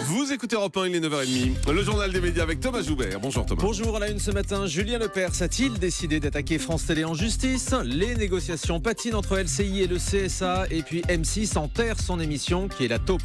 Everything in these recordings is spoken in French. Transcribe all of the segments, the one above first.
Vous écoutez Europe 1, il est 9h30. Le journal des médias avec Thomas Joubert. Bonjour Thomas. Bonjour, à la une ce matin, Julien Lepers a-t-il décidé d'attaquer France Télé en justice? Les négociations patinent entre LCI et le CSA, et puis M6 enterre son émission qui est la taupe.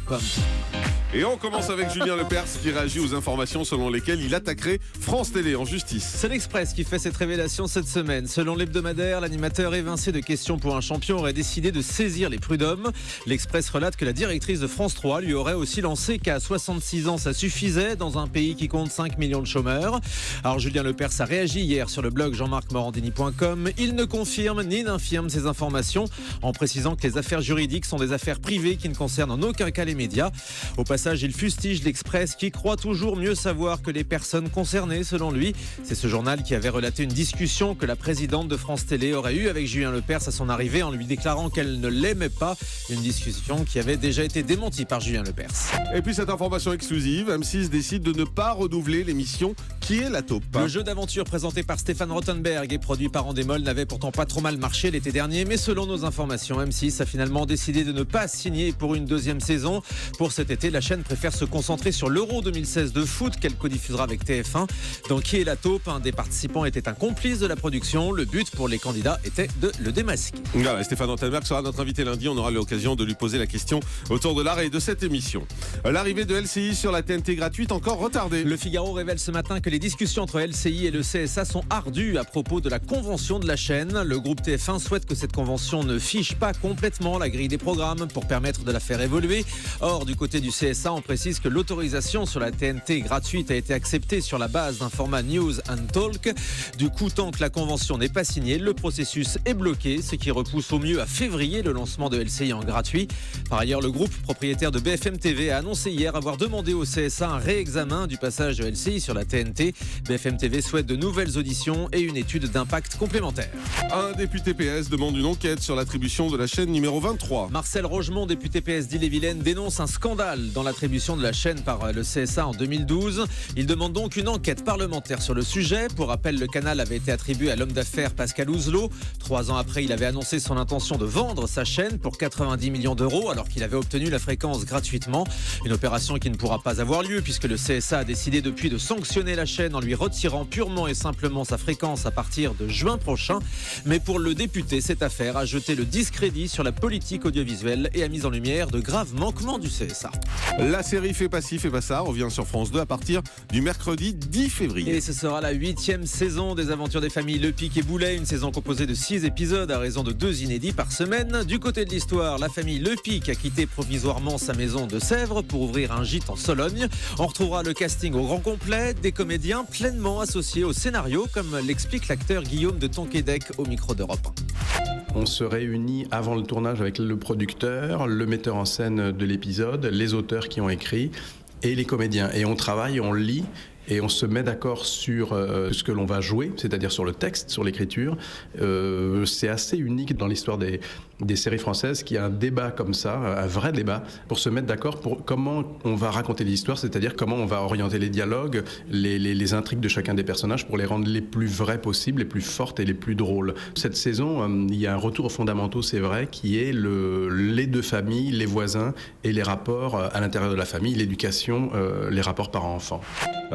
Et on commence avec Julien Lepers qui réagit aux informations selon lesquelles il attaquerait France Télé en justice. C'est l'Express qui fait cette révélation cette semaine. Selon l'hebdomadaire, l'animateur évincé de questions pour un champion aurait décidé de saisir les prud'hommes. L'Express relate que la directrice de France 3 lui aurait aussi lancé qu'à 66 ans ça suffisait dans un pays qui compte 5 millions de chômeurs. Alors Julien Lepers a réagi hier sur le blog jean-marc-morandini.com. Il ne confirme ni n'infirme ces informations en précisant que les affaires juridiques sont des affaires privées qui ne concernent en aucun cas les médias. Au passage, il fustige l'Express qui croit toujours mieux savoir que les personnes concernées selon lui. C'est ce journal qui avait relaté une discussion que la présidente de France Télé aurait eue avec Julien Lepers à son arrivée en lui déclarant qu'elle ne l'aimait pas. Une discussion qui avait déjà été démentie par Julien Lepers. Et puis cette information exclusive, M6 décide de ne pas renouveler l'émission qui est la taupe. Le jeu d'aventure présenté par Stéphane Rothenberg et produit par Endemol n'avait pourtant pas trop mal marché l'été dernier, mais selon nos informations, M6 a finalement décidé de ne pas signer pour une deuxième saison. Pour cet été, la chaîne préfère se concentrer sur l'Euro 2016 de foot qu'elle codiffusera avec TF1. Dans Qui est la taupe, un des participants était un complice de la production. Le but pour les candidats était de le démasquer. Voilà, Stéphane Rothenberg sera notre invité lundi. On aura l'occasion de lui poser la question autour de l'arrêt de cette émission. L'arrivée de LCI sur la TNT gratuite encore retardée. Le Figaro révèle ce matin que les discussions entre LCI et le CSA sont ardues à propos de la convention de la chaîne. Le groupe TF1 souhaite que cette convention ne fiche pas complètement la grille des programmes pour permettre de la faire évoluer. Or, du côté du CSA, on précise que l'autorisation sur la TNT gratuite a été acceptée sur la base d'un format News and Talk. Du coup, tant que la convention n'est pas signée, le processus est bloqué, ce qui repousse au mieux à février le lancement de LCI en gratuit. Par ailleurs, le groupe propriétaire de BFM TV a annoncé hier avoir demandé au CSA un réexamen du passage de LCI sur la TNT. BFM TV souhaite de nouvelles auditions et une étude d'impact complémentaire. Un député PS demande une enquête sur l'attribution de la chaîne numéro 23. Marcel Rogemont, député PS d'Ille-et-Vilaine, dénonce un scandale dans l'attribution de la chaîne par le CSA en 2012. Il demande donc une enquête parlementaire sur le sujet. Pour rappel, le canal avait été attribué à l'homme d'affaires Pascal Ouzelot. 3 ans après, il avait annoncé son intention de vendre sa chaîne pour 90 millions d'euros alors qu'il avait obtenu la fréquence gratuitement. Une opération qui ne pourra pas avoir lieu puisque le CSA a décidé depuis de sanctionner la chaîne en lui retirant purement et simplement sa fréquence à partir de juin prochain. Mais pour le député, cette affaire a jeté le discrédit sur la politique audiovisuelle et a mis en lumière de graves manquements du CSA. La série Fais pas ci, fais pas ça revient sur France 2 à partir du mercredi 10 février. Et ce sera la 8e saison des aventures des familles Lepic et Boulet, une saison composée de 6 épisodes à raison de 2 inédits par semaine. Du côté de l'histoire, la famille Lepic a quitté provisoirement sa maison de Sèvres pour ouvrir un gîte en Sologne. On retrouvera le casting au grand complet, des comédiens pleinement associés au scénario, comme l'explique l'acteur Guillaume de Tonquédec au micro d'Europe 1. On se réunit avant le tournage avec le producteur, le metteur en scène de l'épisode, les auteurs qui ont écrit et les comédiens. Et on travaille, on lit et on se met d'accord sur ce que l'on va jouer, c'est-à-dire sur le texte, sur l'écriture. C'est assez unique dans l'histoire des séries françaises qu'il y a un débat comme ça, un vrai débat, pour se mettre d'accord pour comment on va raconter l'histoire, c'est-à-dire comment on va orienter les dialogues, les intrigues de chacun des personnages pour les rendre les plus vraies possibles, les plus fortes et les plus drôles. Cette saison, il y a un retour aux fondamentaux, c'est vrai, qui est les deux familles, les voisins et les rapports à l'intérieur de la famille, l'éducation, les rapports parents-enfants.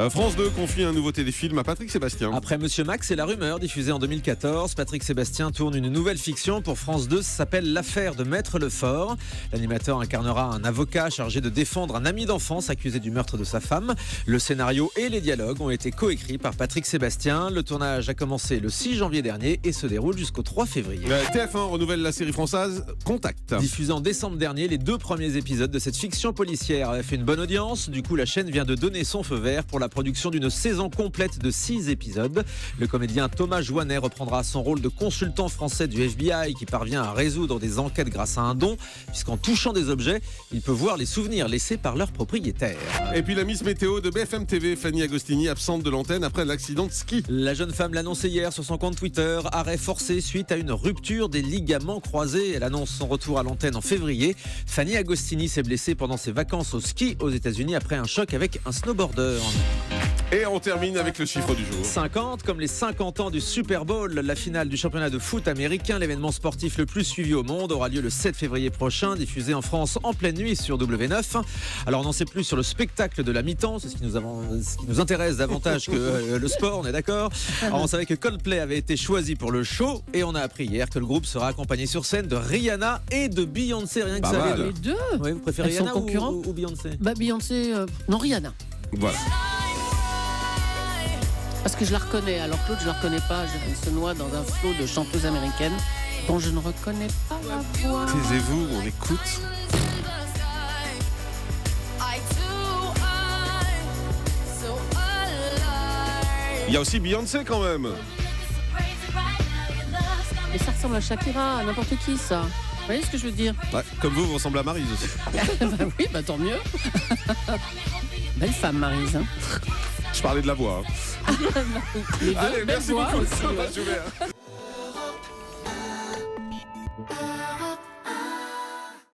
France 2 confie un nouveau téléfilm à Patrick Sébastien. Après Monsieur Max et la rumeur, diffusée en 2014, Patrick Sébastien tourne une nouvelle fiction pour France 2, ça s'appelle L'affaire de Maître Lefort. L'animateur incarnera un avocat chargé de défendre un ami d'enfance accusé du meurtre de sa femme. Le scénario et les dialogues ont été coécrits par Patrick Sébastien. Le tournage a commencé le 6 janvier dernier et se déroule jusqu'au 3 février. TF1 renouvelle la série française Contact. Diffusée en décembre dernier, les 2 premiers épisodes de cette fiction policière avaient fait une bonne audience. Du coup, la chaîne vient de donner son feu vert pour la production d'une saison complète de 6 épisodes. Le comédien Thomas Joannet reprendra son rôle de consultant français du FBI qui parvient à résoudre des enquêtes grâce à un don, puisqu'en touchant des objets, il peut voir les souvenirs laissés par leurs propriétaires. Et puis la Miss Météo de BFM TV, Fanny Agostini, absente de l'antenne après l'accident de ski. La jeune femme l'annonçait hier sur son compte Twitter, arrêt forcé suite à une rupture des ligaments croisés. Elle annonce son retour à l'antenne en février. Fanny Agostini s'est blessée pendant ses vacances au ski aux États-Unis après un choc avec un snowboarder. Et on termine avec le chiffre du jour. 50, comme les 50 ans du Super Bowl, la finale du championnat de foot américain, l'événement sportif le plus suivi au monde, aura lieu le 7 février prochain, diffusé en France en pleine nuit sur W9. Alors on n'en sait plus sur le spectacle de la mi-temps, c'est ce qui nous intéresse davantage que le sport, on est d'accord. Alors on savait que Coldplay avait été choisi pour le show et on a appris hier que le groupe sera accompagné sur scène de Rihanna et de Beyoncé, rien que Pas ça. mal. Les deux. Ouais, vous préférez Elles sont Rihanna concurrents ou Beyoncé? Bah Beyoncé, non Rihanna. Voilà. Parce que je la reconnais, alors que l'autre je la reconnais pas. Elle se noie dans un flot de chanteuses américaines dont je ne reconnais pas la voix. Taisez-vous, on écoute. Il y a aussi Beyoncé quand même. Mais ça ressemble à Shakira, à n'importe qui ça. Vous voyez ce que je veux dire? Ouais, comme vous ressemblez à Maryse aussi. Bah oui, bah tant mieux. Belle femme Maryse. Hein. Je parlais de la voix. Les deux, Allez, belle merci voix beaucoup. aussi, ouais. Bonne journée.